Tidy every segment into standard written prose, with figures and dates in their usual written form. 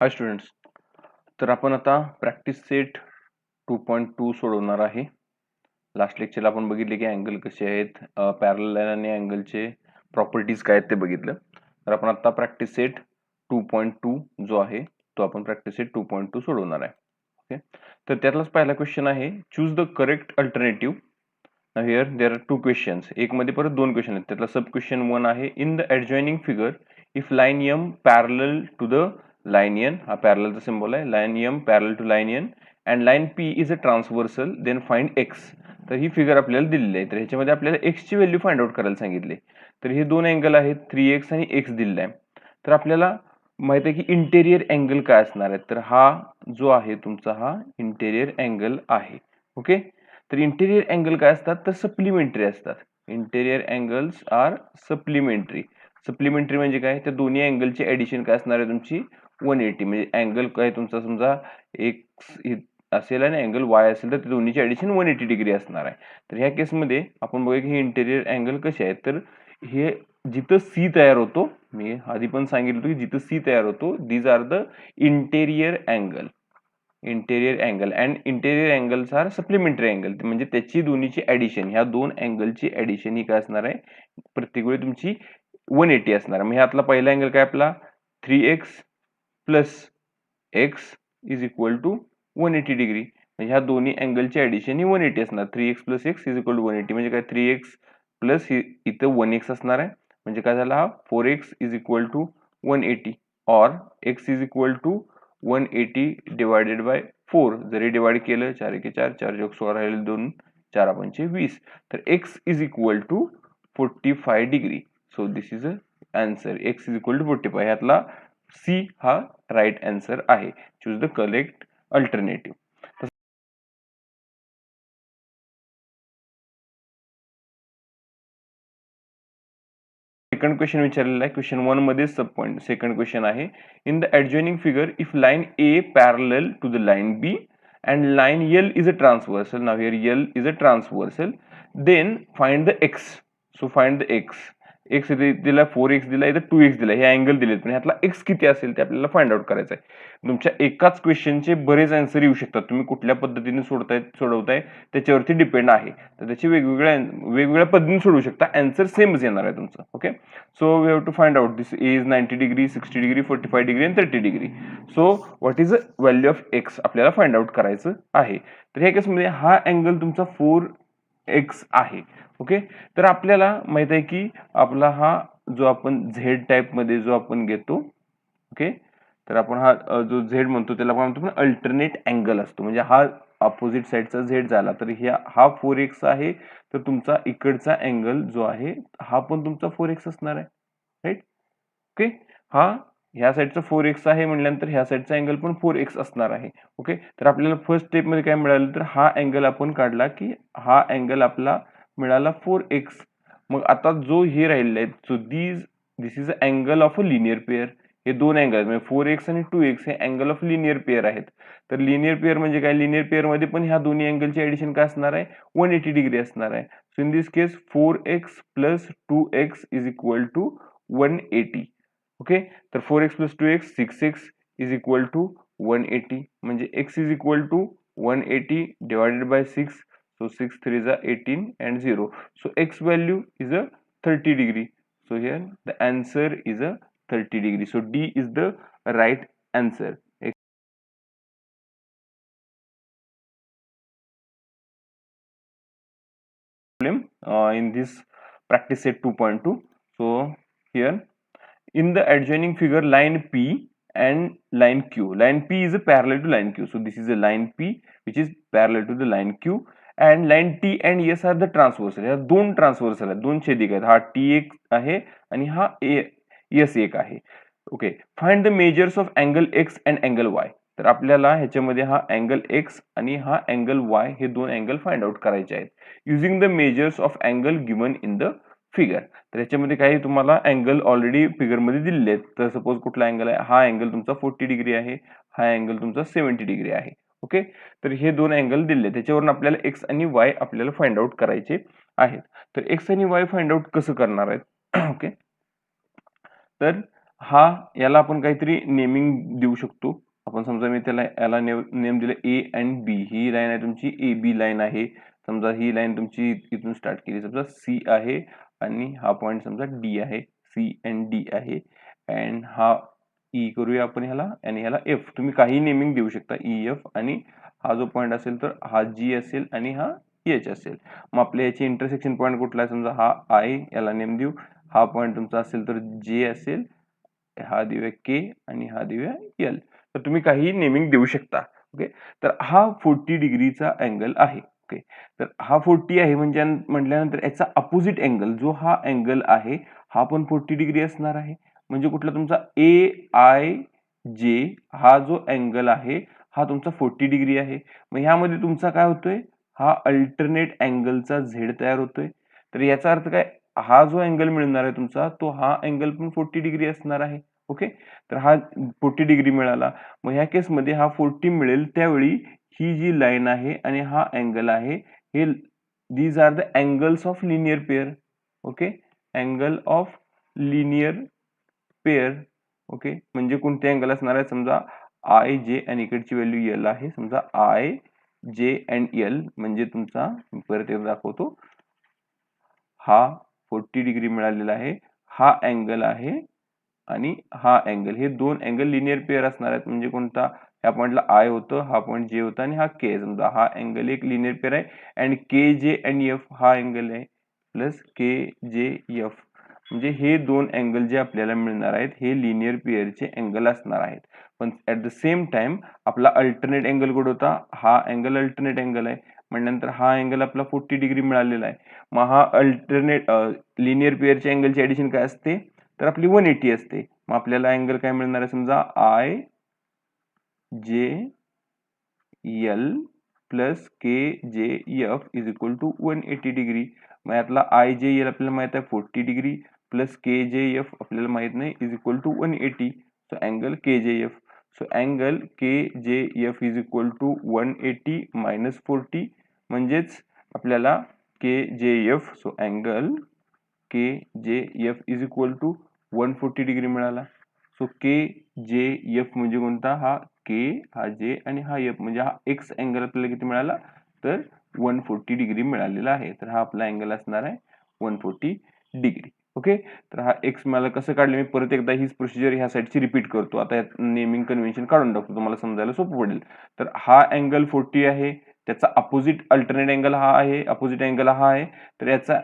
हाय students, तर आपण आता प्रॅक्टिस सेट 2.2 सोडवणार आहे. लास्ट लेक्चरला आपण बघितले की अँगल कसे आहेत, पॅरलल लाईन आणि अँगलचे प्रॉपर्टीज काय आहेत ते बघितलं. तर आपण आता प्रॅक्टिस सेट 2.2 जो आहे तो आपण प्रॅक्टिस सेट 2.2 सोडवणार आहे. ओके, तर त्यातलाच पहिला क्वेश्चन आहे, choose the correct alternative. Here there are two questions. एक मध्ये परत दोन क्वेश्चन आहेत. त्यातला सब क्वेश्चन 1 आहे, in the adjoining figure if line M parallel to the line N, हा पॅरललचा सिम्बॉल आहे, line M parallel to line N and line P is a transversal, then find X. तर ही फिगर आपल्याला दिलेली आहे. तर ह्याच्यामध्ये आपल्याला X ची व्हॅल्यू फाइंड आउट करायला सांगितले. तर हे दोन अँगल आहेत, 3x आणि X दिलेला आहे. तर आपल्याला माहित आहे की इंटेरियर अँगल काय असणार आहे. तर हा जो आहे तुमचा हा इंटेरियर अँगल आहे. ओके, तर इंटेरियर अँगल काय असतात तर सप्लिमेंटरी असतात. Interior angles are supplementary. Supplementary म्हणजे काय, त्या दोन्ही अँगलची ऍडिशन काय असणार आहे तुमची 180. म्हणजे अँगल काय तुमचा समजा एक्स असेल आणि अँगल वाय असेल तर दोन्हीची ऍडिशन 180 डिग्री असणार आहे. तर ह्या केसमध्ये आपण बघूया की हे इंटेरियर अँगल कसे आहेत. तर हे जिथं सी तयार होतो, मी आधी पण सांगितलं होतं की जिथं सी तयार होतो, these are the interior angle. Interior angle and interior angles are supplementary angle. म्हणजे त्याची दोन्हीची ऍडिशन, ह्या दोन अँगलची ऍडिशन ही काय असणार आहे, प्रत्येक वेळी तुमची 180 असणार. मग ह्यातला पहिला अँगल काय आपला 3x plus x is equal to 180 degree. म्हणजे ह्या दोन्ही अँगलची ऍडिशन ही 180 असणार. 3x plus x is equal to 180. म्हणजे काय 3x प्लस इथं 1x असणार आहे. म्हणजे काय झाला हा 4x इज इक्वल टू 180 और x is equal to 180 divided by 4. जरी डिवाइड केलं 4 1 4, 4 जोग 16 राहिले 2, 4 पंचे 20. तर x is equal to 45 degree. So this is a answer. x is equal to 45. ह्यातला सी हा राईट आन्सर आहे. Choose the correct alternative. Second question विचारलेला आहे. क्वेश्चन 1 मध्ये सब पॉइंट सेकंड क्वेश्चन आहे, in the adjoining figure if line A parallel to the line B and line L is a transversal. Now here L is a transversal, then find the x. So find the x. x दिला 4x दिला, इथं 2x दिला. हे angle दिलेत, पण ह्यातला x किती असेल ते आपल्याला फाइंड आउट करायचं आहे. तुमच्या एकाच क्वेश्चनचे बरेच आन्सर येऊ शकतात. तुम्ही कुठल्या पद्धतीने सोडवताय त्याच्यावरती डिपेंड आहे. तर त्याची वेगवेगळ्या पद्धतीने सोडवू शकता, आन्सर सेमच येणार आहे तुमचं. Okay, so we have to find out this a is 90 degree, 60 degree, 45 degree and 30 degree. So what is the value of x आपल्याला फाइंड आउट करायचं आहे. तर ह्या केसमध्ये हा अँगल तुमचा 4x आहे. ओके, तर आपल्याला माहित आहे की आपला हा जो आपण झेड टाइप मध्ये जो आपण घेतो, ओके, तर आपण हा जो झेड म्हणतो त्याला आपण म्हणतो अल्टरनेट अँगल असतो. म्हणजे हा अपोजिट साइडचा झेड झाला तर हा 4x आहे. तर तुमचा इकडचा अँगल जो आहे हा पण तुमचा 4x असणार आहे. राईट. ओके, हा ह्या साइडचा 4x आहे म्हटल्यानंतर ह्या साइडचा अँगल पण 4x असणार आहे. ओके, तर आपल्याला फर्स्ट स्टेप मध्ये काय मिळालं, तर हा अँगल आपण काढला की हा अँगल आपला मिळाला 4x. मग आता जो हे राहिलेला आहे, so this is a angle of a linear pair. हे दोन अँगल म्हणजे 4x आणि 2x हे अँगल ऑफ लिनियर पेअर आहेत. तर लिनियर पेअर म्हणजे काय, लिनियर पेअर मध्ये पण ह्या दोन्ही अँगलची ऍडिशन काय असणार आहे, 180 डिग्री असणार आहे. So in this case 4x plus 2x is equal to 180. Okay, तर 4x plus 2x 6x is equal to 180. म्हणजे x is equal to 180 divided by 6. So 6 3 is 18 and 0. So x value is a 30 degree. So here the answer is a 30 degree. So D is the right answer. In this practice set 2.2. So here in the adjoining figure, line P and line Q. Line P is a parallel to line Q. So this is a line P which is parallel to the line Q. And line T and S are the transversal. ह्या दोन transversal आहेत, दोन छेदिक आहेत. हा T एक आहे आणि हा S एक आहे. Okay, find the measures of angle X and angle Y. तर आपल्याला ह्याच्यामध्ये हा अँगल X आणि हा अँगल Y हे दोन अँगल फाइंड आउट करायचे आहेत using the measures of angle given in the figure. तर याच्यामध्ये काही तुम्हाला अँगल ऑलरेडी फिगर मध्ये दिलेले आहेत. तर सपोज कुठला अँगल आहे, हा अँगल तुमचा 40 डिग्री आहे, हा अँगल तुमचा 70 डिग्री आहे. ओके, तर हे दोन अँगल दिले, त्याच्यावरून आपल्याला एक्स आणि वाय आपल्याला फाइंड आउट करायचे आहेत. तर एक्स आणि वाय फाइंड आउट कसं करणार आहेत ओके, तर हा याला आपण काहीतरी नेमिंग देऊ शकतो. आपण समजा मी त्याला याला नेम दिलं A and B. He line आहे तुमची ए बी लाईन आहे. समजा ही लाईन तुमची इथून स्टार्ट केली, समजा सी आहे आणि हा पॉईंट समजा डी आहे. सी अँड डी आहे अँड हा ई करूया आपण ह्याला आणि ह्याला एफ. तुम्ही काही नेमिंग देऊ शकता ई एफ. आणि हा जो पॉईंट असेल तर हा जी असेल आणि हा एच असेल. मग आपल्या याची इंटरसेक्शन पॉईंट कुठला आहे, समजा हा आय, याला नेम देऊ. हा पॉईंट तुमचा असेल तर जे असेल, हा देऊया के आणि हा देऊया एल. तर तुम्ही काही नेमिंग देऊ शकता. ओके, तर हा 40 डिग्रीचा अँगल आहे. ओके, तर हा 40 आहे म्हणजे म्हटल्यानंतर याचा अपोजिट अँगल जो हा अँगल आहे हा पण 40 डिग्री असणार आहे. म्हणजे कुठला तुमचा ए आय जे हा जो अँगल आहे हा तुमचा 40 डिग्री आहे. मग ह्यामध्ये तुमचा काय होतोय, हा अल्टरनेट अँगलचा झेड तयार होतोय. तर याचा अर्थ काय, हा जो अँगल मिळणार आहे तुमचा तो हा अँगल पण 40 डिग्री असणार आहे. ओके, तर हा 40 डिग्री मिळाला. मग ह्या केसमध्ये हा 40 मिळेल त्यावेळी ही जी लाईन आहे आणि हा अँगल आहे हे these are the angles of linear pair. Okay, angle of linear pair. Okay, म्हणजे कोणते अँगल असणार आहे, समजा आय जे आणि इकडची व्हॅल्यू एल आहे. समजा आय जे अँड एल म्हणजे तुमचा, परत एकदा दाखवतो, हा 40 डिग्री मिळालेला आहे. हा अँगल आहे आणि हा अँगल, हे दोन अँगल लिनियर पेअर असणार आहेत. म्हणजे कोणता, ह्या पॉइंटला आय होतं, हा पॉइंट जे होता आणि हा के. समजा हा अँगल एक लिनियर पेअर आहे अँड के जे अँड एफ हा अँगल आहे प्लस के जे एफ. म्हणजे हे दोन अँगल जे आपल्याला मिळणार आहेत हे लिनियर पेअरचे अँगल असणार आहेत. पण ऍट द सेम टाइम आपला अल्टरनेट अँगल कुठं होता, हा अँगल अल्टरनेट अँगल आहे. म्हणजे हा अँगल आपला 40 डिग्री मिळालेला आहे. मग हा अल्टरनेट लिनियर पेअरच्या अँगलची ऍडिशन काय असते, तर आपली 180 असते. मग आपल्याला अँगल काय मिळणार आहे, समजा I J L plus K J F is equal to 180 degree. मग यातला आय जे एल आपल्याला माहित आहे 40 degree plus K J F आपल्याला माहित नाही is equal to 180. So angle K J F, so angle K J F is equal to 180 minus 40. म्हणजेच आपल्याला के J F, so angle K J F is equal to 140 degree मिळाला. So K J F म्हणजे कोणता, हा के, हा जे आणि हा एफ. म्हणजे हा एक्स अँगल आपल्याला किती मिळाला, तर 140 डिग्री मिळालेला आहे. तर हा आपला अँगल असणार आहे 140 डिग्री. ओके, तर हा एक्स मला कसं काढले, मी परत एकदा हीच प्रोसिजर ह्या साईडची रिपीट करतो. आता नेमिंग कन्व्हेन्शन काढून टाकतो, तुम्हाला समजायला सोपं पडेल. तर हा अँगल 40 आहे, त्याचा अपोजिट अल्टरनेट अँगल हा आहे, अपोजिट अँगल हा आहे. तर याचा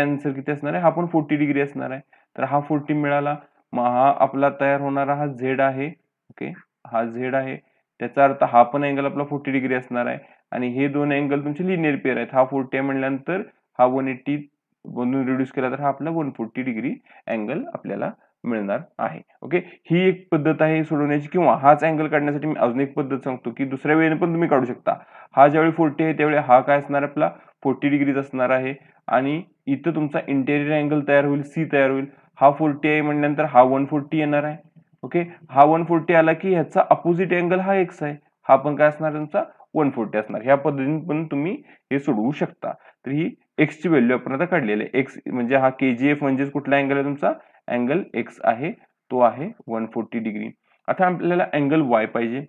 आन्सर किती असणार आहे, हा पण 40 डिग्री असणार आहे. तर हा 40 मिळाला. मग हा आपला तयार होणारा हा झेड आहे. ओके, हा झेड आहे. त्याचा अर्थ हा पण अँगल आपला 40 डिग्री असणार आहे. आणि हे दोन अँगल तुमचे लिनियर पेअर आहेत. हा 40 आहे म्हणल्यानंतर हा 180 बनून रिड्यूस केला तर हा आपला 140 डिग्री अँगल आपल्याला मिळणार आहे. ओके, ही एक पद्धत आहे सोडवण्याची. किंवा हाच अँगल काढण्यासाठी मी अजून एक पद्धत सांगतो की दुसऱ्या वेळेने पण तुम्ही काढू शकता. हा ज्यावेळी 40 आहे त्यावेळी हा काय असणार आपला 40 डिग्रीज असणार आहे. आणि इथं तुमचा इंटेरियर अँगल तयार होईल, सी तयार होईल. हा 40 आहे म्हणल्यानंतर हा 140 येणार आहे. ओके, हा 140 आला की ह्याचा अपोजिट अँगल हा एक्स आहे, हा पण काय असणार तुमचा 140 असणार. ह्या पद्धतीने पण तुम्ही हे सोडवू शकता. तर ही एक्स ची व्हॅल्यू आपण आता काढलेली आहे. एक्स म्हणजे हा केजीएफ म्हणजेच कुठला अँगल आहे तुमचा, अँगल एक्स आहे, तो आहे 140 डिग्री. आता आपल्याला अँगल वाय पाहिजे.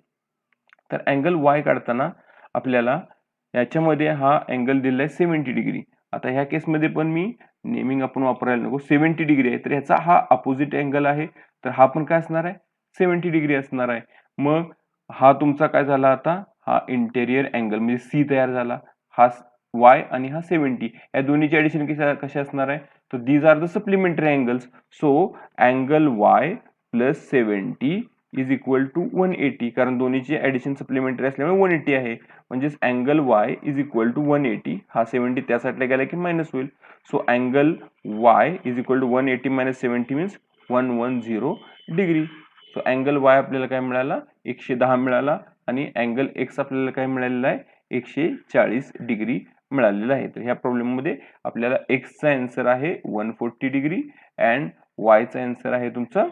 तर अँगल वाय काढताना आपल्याला याच्यामध्ये हा अँगल दिलाय 70 डिग्री. आता ह्या केसमध्ये पण मी नेमिंग आपण वापरायला नको, 70 डिग्री आहे. तर ह्याचा हा अपोजिट अँगल आहे, तर हा पण काय असणार आहे 70 डिग्री असणार आहे. मग हा तुमचा काय झाला, आता हा इंटेरियर अँगल म्हणजे सी तयार झाला. हा वाय आणि हा 70, या दोन्हीची ऍडिशन कशी असणार आहे, तर these are the supplementary angles. So angle Y plus 70 is equal to 180, कारण दोन्हीची ऍडिशन सप्लिमेंटरी असल्यामुळे 180 आहे. म्हणजेच angle Y is equal to 180. हा 70 त्या साईडला गेला की मायनस होईल. So angle Y is equal to 180 minus 70 means 110 degree. So angle Y आपल्याला काय मिळाला, 110 मिळाला. आणि अँगल एक्स आपल्याला काय मिळालेला आहे, 140 डिग्री मिळालेला आहे. तर ह्या प्रॉब्लेम मध्ये आपल्याला एक्सचा आन्सर आहे 140 डिग्री अँड वायचा आन्सर आहे तुमचा,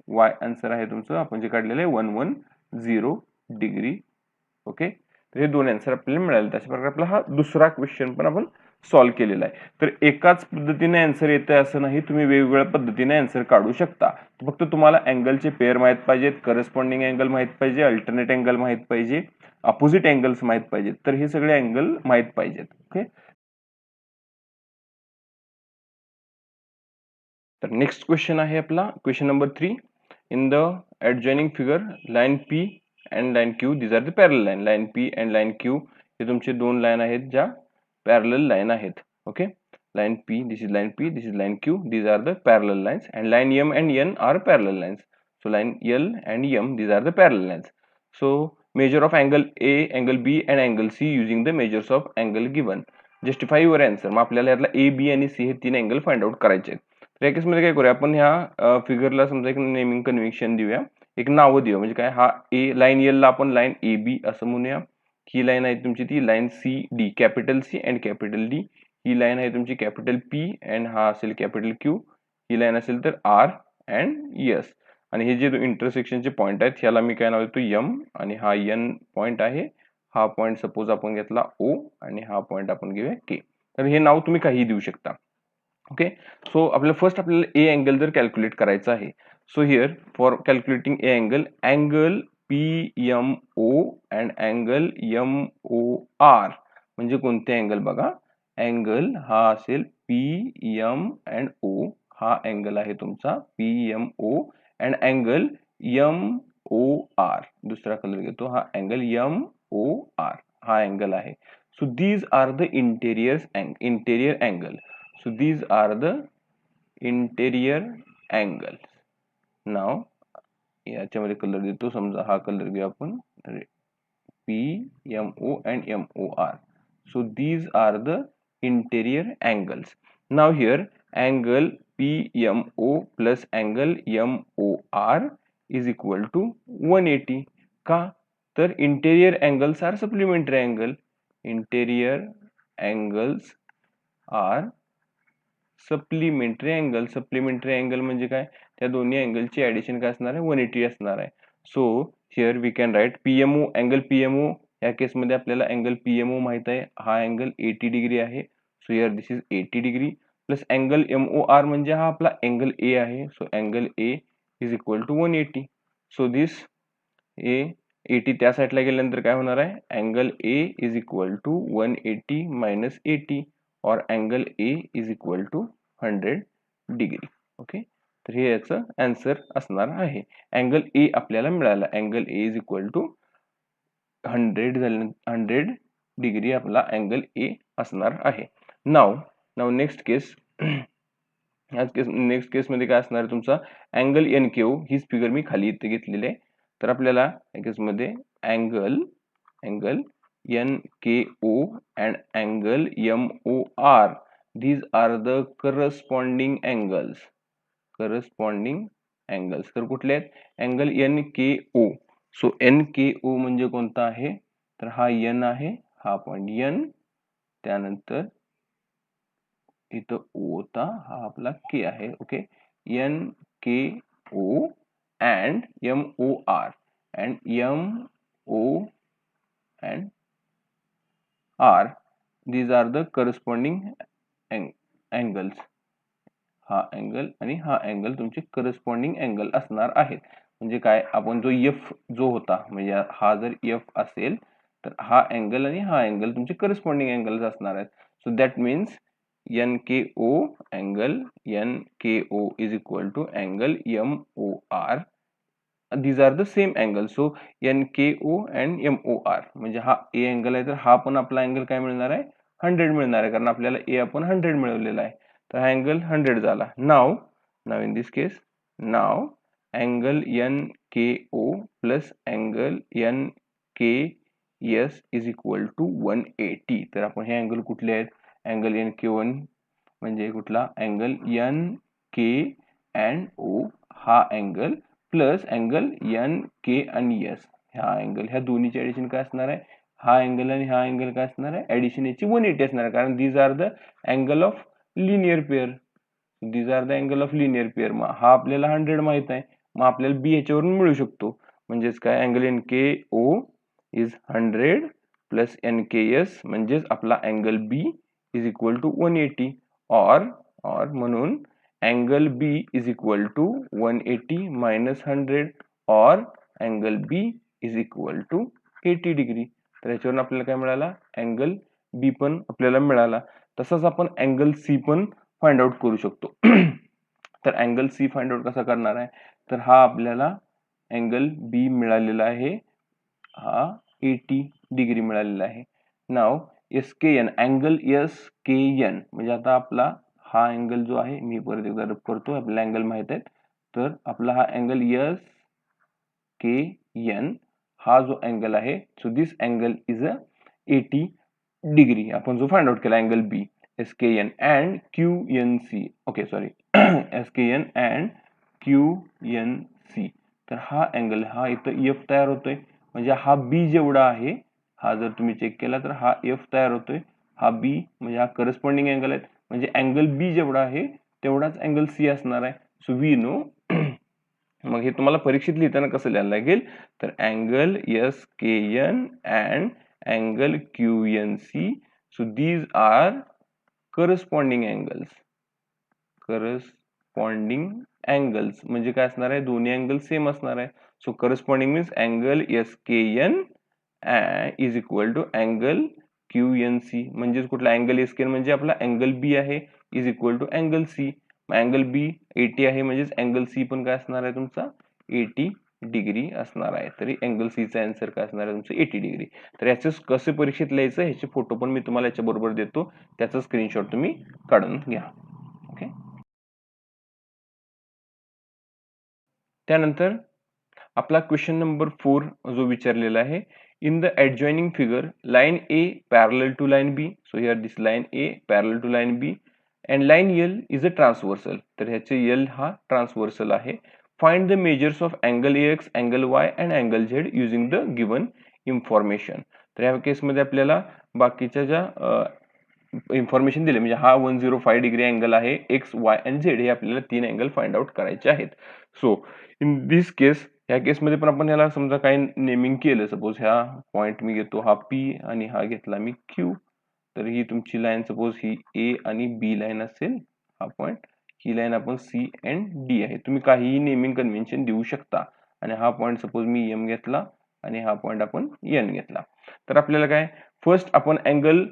वाय आन्सर आहे तुमचं आपण जे काढलेलं आहे 110 डिग्री. ओके, तर हे दोन आन्सर आपल्याला मिळाले. तशा प्रकारे आपला हा दुसरा क्वेश्चन पण आपण सॉल्व्ह केलेला आहे. तर एकाच पद्धतीने आन्सर येतंय असं नाही, तुम्ही वेगवेगळ्या पद्धतीने आन्सर काढू शकता. फक्त तुम्हाला अँगलचे पेअर माहित पाहिजेत, करस्पॉन्डिंग अँगल माहित पाहिजे, अल्टरनेट अँगल माहित पाहिजे, अपोजिट अँगल्स माहित पाहिजेत. तर हे सगळे अँगल माहित पाहिजेत. ओके. तर नेक्स्ट क्वेश्चन आहे आपला question number 3. In the adjoining figure line P and line Q these are the parallel line. Line P and line Q हे तुमचे दोन लाईन आहेत ज्या पॅरलल लाईन आहेत. Okay. line P, this is line P, this is line Q, these are the parallel lines, and line M and N are parallel lines. So line L and M, these are the parallel lines. So measure of angle A, angle B and angle C using the measures of angle given. Justify your answer. मग आपल्याला यातला A, B आणि C हे तीन angle find out करायचे आहेत. तर या केसमध्ये काय करूया आपण, ह्या फिगरला समजा एक नेमिंग कन्व्हेन्शन देऊया, एक नाव देऊया. म्हणजे काय, हा ए लाईन एल ला आपण लाईन ए बी असं म्हणूया. ही लाईन आहे तुमची ती line C D, capital C and capital D. ही लाईन आहे तुमची कॅपिटल पी अँड हा असेल कॅपिटल क्यू. ही लाईन असेल तर आर अँड एस. आणि हे जे इंटरसेक्शनचे पॉईंट आहेत ह्याला मी काय नाव देतो, एम. आणि हा एन पॉईंट आहे. हा पॉईंट सपोज आपण घेतला ओ आणि हा पॉईंट आपण घेऊया के. तर हे नाव तुम्ही काही देऊ शकता. ओके. सो आपल्याला फर्स्ट आपल्याला ए अँगल जर कॅल्क्युलेट करायचा आहे, so here for calculating a angle, angle PMO and angle MOR म्हणजे कोणते अँगल बघा, अँगल हा असेल PM अँड O. हा अँगल आहे तुमचा PMO अँड अँगल MOR. दुसरा कलर घेतो, हा अँगल MOR हा अँगल आहे. So these are the interior angle. So these are the interior angles. Now याच्यामध्ये कलर देतो, समजा हा कलर घेऊ आपण PMO and MOR. So these are the interior angles. Now here angle PMO plus angle MOR is equal to 180. का? तर interior angles are supplementary angle. Interior angles are supplementary angle. Supplementary angle म्हणजे काय, त्या दोन्ही अँगलची addition काय असणार आहे, 180 असणार आहे. So here we can write PMO, angle PMO. या केसमध्ये आपल्याला अँगल PMO माहित आहे, हा अँगल 80 डिग्री आहे. So here this is 80 degree plus angle MOR म्हणजे हा आपला अँगल ए आहे. So angle A is equal to 180. So this A 80 त्या साईडला गेल्यानंतर काय होणार आहे, angle A is equal to 180 minus 80 और angle A is equal to 100 degree. Okay. तर हे याचं आन्सर असणार आहे. अँगल ए आपल्याला मिळाला, angle A is equal to 100 degree आपला अँगल ए असणार आहे. नाव नेक्स्ट केस. नेक्स्ट केस मध्ये काय असणार आहे तुमचा, अँगल NKO. हीच फिगर मी खाली इथे घेतलेली आहे. तर आपल्याला या केसमध्ये angle NKO and angle MOR, these are the corresponding angles. तर कुठले आहेत, अँगल NKO. सो NKO म्हणजे कोणता आहे, तर हा N आहे, हा पॉइंट N, त्यानंतर इथं O होता, हा आपला K आहे. Okay. NKO and MOR and MO and R, these are the corresponding angles. हा अँगल आणि हा अँगल तुमचे करस्पॉन्डिंग अँगल असणार आहेत. म्हणजे काय, आपण जो F जो होता, म्हणजे हा जर F असेल तर हा अँगल आणि हा अँगल तुमचे करस्पॉन्डिंग अँगल्स असणार आहेत. So that means NKO is equal to angle MOR. These are the same angle. So NKO and MOR म्हणजे हा A अँगल आहे, तर हा पण आपला अँगल काय मिळणार आहे, 100 मिळणार आहे, कारण आपल्याला A आपण 100 मिळवलेला आहे. तर हा अँगल 100 झाला. Now in this case, now angle NKO plus angle NKS is equal to 180. तर आपण हे अँगल कुठले आहेत, अँगल NK1 म्हणजे कुठला, अँगल NK अँड O हा अँगल प्लस अँगल NK आणि S ह्या अँगल, ह्या दोन्हीची ऍडिशन काय असणार आहे, हा अँगल आणि हा अँगल काय असणार आहे, ऍडिशन याची 180 असणार आहे, कारण these are the angle of linear pair. These are the angle of linear pair. मग हा आपल्याला 100 माहित आहे, मग आपल्याला बी ह्याच्यावरून मिळू शकतो. म्हणजेच काय, angle NKO is 100 plus NKS म्हणजेच आपला angle B is equal to 180 और म्हणून angle B is equal to 180 minus 100 और angle B is equal to 80 degree. तर याच्यावरून आपल्याला काय मिळाला, अँगल बी पण आपल्याला मिळाला. तसंच आपण अँगल सी पण फाइंड आउट करू शकतो. तर अँगल सी फाइंड आउट कसा करणार आहे, तर हा आपल्याला अँगल बी मिळालेला आहे, हा 80 डिग्री मिळालेला आहे. नाव S K N, angle S K N म्हणजे आता आपला हा अँगल जो आहे, मी परत एकदा रब करतो, आपल्याला अँगल माहित आहेत. तर आपला हा अँगल एस के एन हा जो अँगल आहे, so this angle is a 80 degree. आपण जो फाइंड आउट केला angle B S K N and Q N C, okay sorry S K N and Q N C. तर हा angle, हा इथं एफ तयार होतोय, म्हणजे हा बी जेवढा आहे, हा जर तुम्ही चेक केला तर हा एफ तयार होतोय, हा बी म्हणजे हा करस्पॉन्डिंग अँगल आहे, म्हणजे अँगल बी जेवढा आहे तेवढाच अँगल सी असणार आहे. So we know. मग हे तुम्हाला परीक्षेत लिहिताना कसं लिहायला लागेल, तर angle S K N and angle Q N C, so these are corresponding angles. Corresponding angles म्हणजे काय असणार आहे, दोन्ही अँगल सेम असणार आहे. So corresponding means angle S K N is equal to angle Q N C, म्हणजेच कुठला angle S K N म्हणजे आपला अँगल बी आहे, is equal to angle C. Angle B 80 आहे, म्हणजेच अँगल सी पण काय असणार आहे तुमचा 80 डिग्री असणार आहे. तरी अँगल सीचा आन्सर काय असणार आहे तुमचं 80 डिग्री. तर याचे कसे परीक्षेत लिहायचं ह्याचे फोटो पण मी तुम्हाला याच्या बरोबर देतो, त्याचा स्क्रीनशॉट तुम्ही काढून घ्या. ओके. त्यानंतर आपला क्वेश्चन नंबर 4 जो विचारलेला आहे, in the adjoining figure line A parallel to line B, so here this line A parallel to line B and line L is a transversal. तर ह्याचे एल हा ट्रान्सवर्सल आहे. Find the measures of angle X, angle Y and angle Z using the given information. तर ह्या केसमध्ये आपल्याला बाकीच्या ज्या इन्फॉर्मेशन दिले, म्हणजे हा 105 डिग्री अँगल आहे, एक्स वाय अँड झेड हे आपल्याला 3 अँगल फाइंड आउट करायचे आहेत. सो इन दिस केस, ह्या केसमध्ये पण आपण ह्याला समजा काही नेमिंग केलं, सपोज ह्या पॉइंट मी घेतो हा पी आणि हा घेतला मी क्यू. तर ही तुमची लाईन सपोज ही ए आणि बी लाईन असेल, हा पॉइंट, ही लाईन आपण सी अँड डी आहे. तुम्ही काहीही नेमिंग कन्व्हेन्शन देऊ शकता. आणि हा पॉइंट सपोज मी एम घेतला आणि हा पॉइंट आपण एन घेतला. तर आपल्याला काय, फर्स्ट आपण अँगल,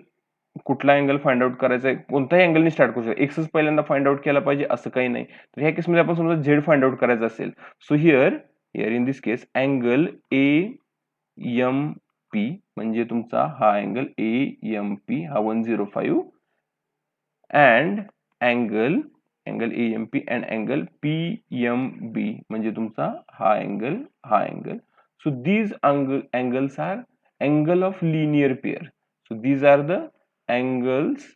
कुठला अँगल फाइंड आउट करायचा आहे, कोणत्याही अँगलने स्टार्ट करू शकतो. एक्सच पहिल्यांदा फाइंड आउट केला पाहिजे असं काही नाही. तर ह्या केसमध्ये आपण समजा झेड फाइंड आउट करायचा असेल, so here in this case angle A M P म्हणजे तुमचा हा अँगल ए एम पी हा 105 and angle A M P and angle P M B म्हणजे तुमचा हा angle. So these angles are angle of linear pair. So these are the angles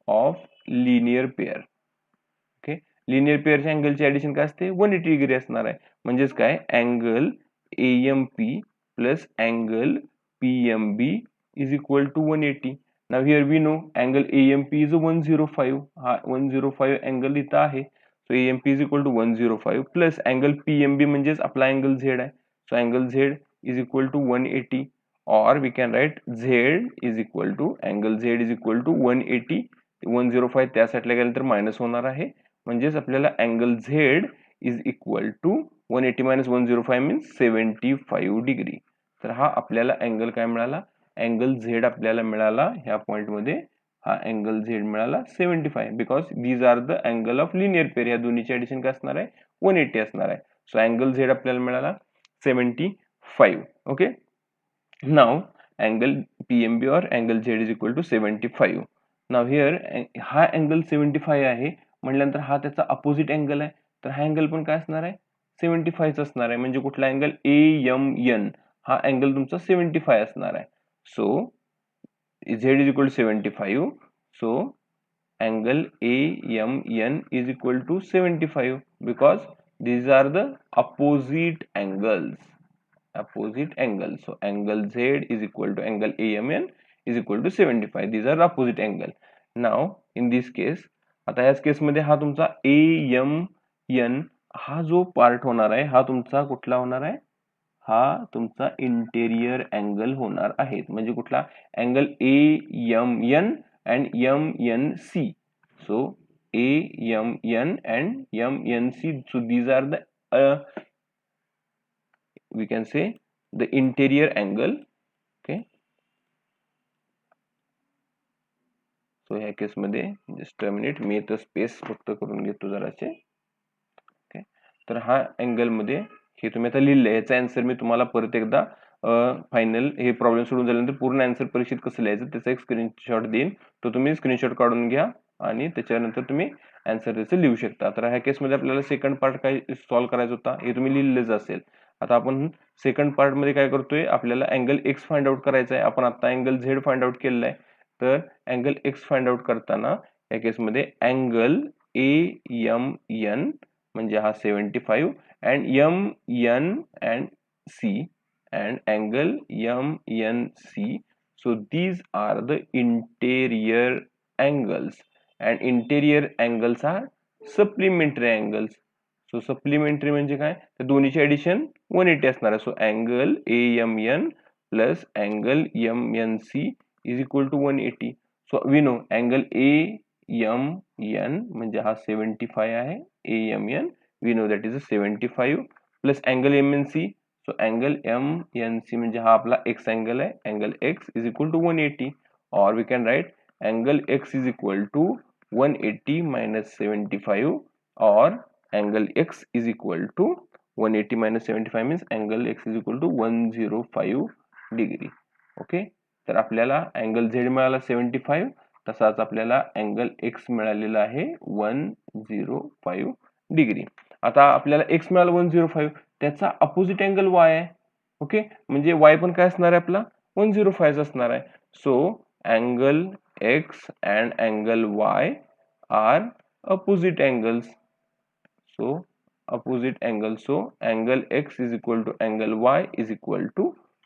of linear pair. Okay. Linear पेअरच्या अँगलची addition काय असते, 180 degree असणार आहे. म्हणजेच काय, angle A M P plus angle P M B is equal to 180. Now here we know angle A M P is 105. हा 105 angle इथं आहे. So A M P is equal to 105 plus angle P M B म्हणजेच आपला angle Z आहे. So angle Z is equal to 180 or we can write z is equal to angle z is equal to 180. 105 त्या साईडला गेल्यानंतर minus होणार आहे, म्हणजेच आपल्याला angle Z is equal to 180 minus 105 means 75 degree. तर हा आपल्याला अँगल काय मिळाला, अँगल झेड आपल्याला मिळाला ह्या पॉइंट मध्ये, हा अँगल झेड मिळाला 75, because these are the angle of linear pair. या दोन्हीची ऍडिशन काय असणार आहे, 180 असणार आहे. सो अँगल झेड आपल्याला मिळाला 75. Okay. Now angle PMB or angle Z is equal to 75. Now here हा अँगल 75 आहे म्हटल्यानंतर हा त्याचा अपोजिट अँगल आहे, तर हा अँगल पण काय असणार आहे 75 असणार आहे. म्हणजे कुठला अँगल AMN हा अँगल तुमचा 75 असणार आहे. So Z is equal to 75. So angle AMN is equal to 75 because these are the opposite angles. So angle Z is equal to angle AMN is equal to 75. These are opposite angle. Now in this case, आता ह्याच केस मध्ये हा तुमचा AMN हा जो part होणार आहे हा तुमचा कुठला होणार आहे, हा तुमचा इंटेरियर अँगल होणार आहे. म्हणजे कुठला angle AMN and MNC. So AMN and MNC. So these are the we can say the interior angle. Okay. So ह्या केसमध्ये जस्ट अ मिनिट मी इथं स्पेस फक्त करून घेतो जराचे. ओके. तर हा अँगल मध्ये हे तुम्ही आता लिहिलंय, याचा आन्सर मी तुम्हाला परत एकदा फायनल हे प्रॉब्लेम सोडून झाल्यानंतर पूर्ण आन्सर परीक्षेत कसं लिहायचं त्याचा एक स्क्रीनशॉट देईन, तो तुम्ही स्क्रीनशॉट काढून घ्या आणि त्याच्यानंतर तुम्ही आन्सर त्याचं लिहू शकता. तर ह्या केसमध्ये आपल्याला सेकंड पार्ट काय सॉल्व्ह करायचा होता हे तुम्ही लिहिलेच असेल. आता आपण सेकंड पार्ट मध्ये काय करतोय, आपल्याला अँगल एक्स फाइंड आउट करायचा आहे. आपण आता अँगल झेड फाइंड आउट केलेला आहे. तर अँगल एक्स फाइंड आउट करताना या केसमध्ये अँगल AMN म्हणजे हा 75 and MN and C and angle MNC. So these are the interior angles and interior angles are supplementary angles. So supplementary म्हणजे काय, तर दोन्हीचे ऍडिशन 180 असणार आहे. So angle AMN plus angle MNC is equal to 180. So we know angle AMN म्हणजे हा 75 आहे. AMN we know that is 75 plus angle MNC. So angle MNC म्हणजे हा आपला एक्स अँगल आहे. Angle x is equal to 180 और we can write angle x is equal to 180 minus 75 और angle x is equal to 180 minus 75 means angle x is equal to 105 degree. Okay. तर आपल्याला angle Z मिळाला 75, तसाच आपल्याला angle x मिळालेला आहे 105 degree. आता आपल्याला एक्स मिळाला 105, त्याचा अपोजिट अँगल वाय आहे. ओके, म्हणजे वाय पण काय असणार आहे आपला 105 असणार आहे. So angle X and angle Y are opposite angles. So opposite angle, so angle x is equal to angle y is equal to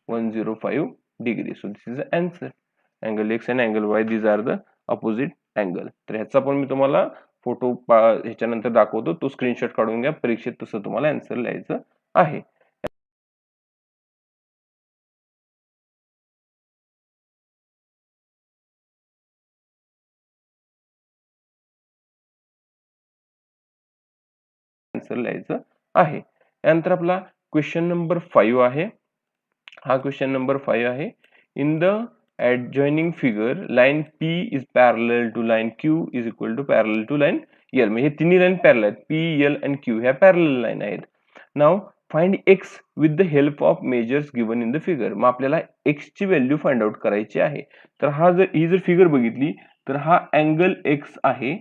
105 degree. So this is the answer. Angle x and angle y, these are the opposite angle. तर ह्याचा पण मी तुम्हाला photo ह्याच्यानंतर दाखवतो, तो screenshot काढून घ्या. परीक्षेत तसं तुम्हाला आन्सर लिहायचं आहे. आन्सर लिहायचं आहे. यानंतर आपला क्वेश्चन नंबर 5 आहे. हा क्वेश्चन नंबर 5 आहे. In the adjoining figure line P is parallel to line Q is equal to parallel to line L. म्हणजे हे तिन्ही लाईन पॅरलल आहेत. P, L and Q ह्या पॅरलल लाईन आहेत. Now find x with the help of measures given in the figure. मग आपल्याला x ची value find out करायची आहे. तर ही जर फिगर बघितली तर हा अँगल x आहे.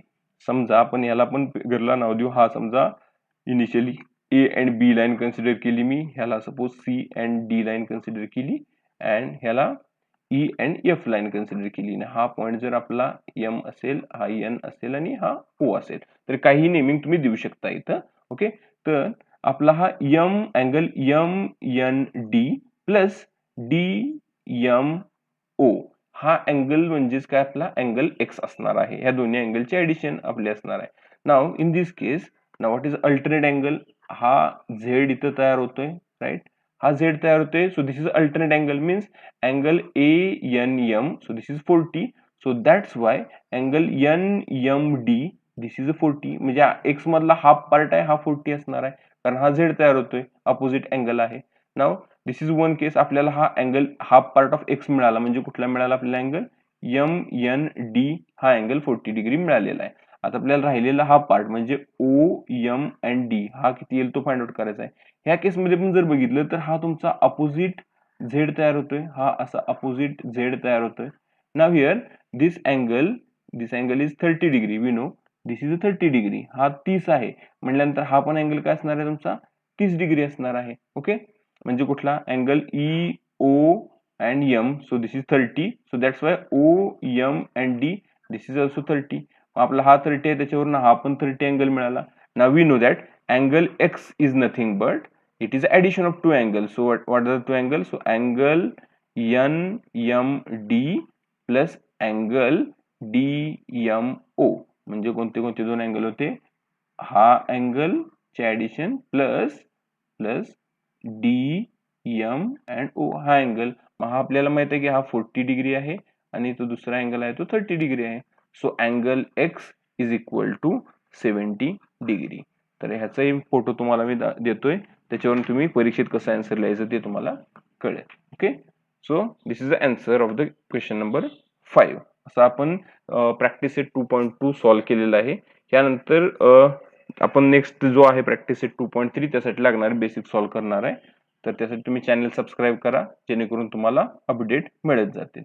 समजा आपण याला पण फिगरला नाव देऊ. हा समजा initially A and B line consider केली मी, ह्याला suppose C and D line consider केली अँड ह्याला E and F line consider केली. हा पॉइंट जर आपला M असेल, हा N असेल आणि हा O असेल, तर काही नेमिंग तुम्ही देऊ शकता इथं. ओके, तर आपला हा अँगल MND प्लस DMO हा अँगल म्हणजेच काय आपला अँगल एक्स असणार आहे. ह्या दोन्ही अँगलचे ऍडिशन आपले असणार आहे. Now in this case, now what is alternate angle. हा झेड इथं तयार होतोय, राईट. हा झेड तयार होतोय. So this is alternate angle means angle ANM. So this is 40. So that's why angle NMD this is 40. म्हणजे एक्स मधला half part आहे, हा 40 असणार आहे, कारण हा झेड तयार होतोय, अपोजिट अँगल आहे. नाव दिस इज वन केस. आपल्याला हा angle half part of x मिळाला, म्हणजे कुठला मिळाला आपल्याला अँगल MND हा अँगल 40 डिग्री मिळालेला आहे. आता आपल्याला राहिलेला हा पार्ट म्हणजे OM अँड D हा किती येईल तो फाइंड आउट करायचा आहे. ह्या केसमध्ये पण जर बघितलं तर हा तुमचा अपोजिट झेड तयार होतोय, हा असा अपोजिट झेड तयार होतोय. Now here this angle is 30 degree. We know this is 30 degree. हा 30 आहे म्हटल्यानंतर हा पण अँगल काय असणार आहे तुमचा 30 डिग्री असणार आहे. ओके, म्हणजे कुठला angle EO and M. So this is 30. So that's Y OM and D this is also 30. आपला हा 30 आहे, त्याच्यावरून हा पण 30 अँगल मिळाला. Now we know that angle x is nothing but it is addition of two angles. So what are the two angles? So angle NMD plus angle DMO. म्हणजे कोणते कोणते दोन अँगल होते, हा अँगल चे addition plus DM and O हा angle. हा आपल्याला माहित आहे की हा 40 डिग्री आहे आणि तो दुसरा अँगल आहे तो 30 डिग्री आहे. So angle x is equal to 70 degree. तर ह्याचाही फोटो तुम्हाला मी देतोय, त्याच्यावरून तुम्ही परीक्षेत कसं आन्सर लिहायचं ते तुम्हाला कळेल. Okay, so this is the answer of the question number 5. असं आपण प्रॅक्टिस सेट 2.2 सॉल्व्ह केलेला आहे. यानंतर आपण नेक्स्ट जो आहे प्रॅक्टिस सेट 2.3 त्यासाठी लागणारे बेसिक सॉल्व्ह करणार आहे. तर त्यासाठी तुम्ही चॅनल सबस्क्राईब करा, जेणेकरून तुम्हाला अपडेट मिळत जातील.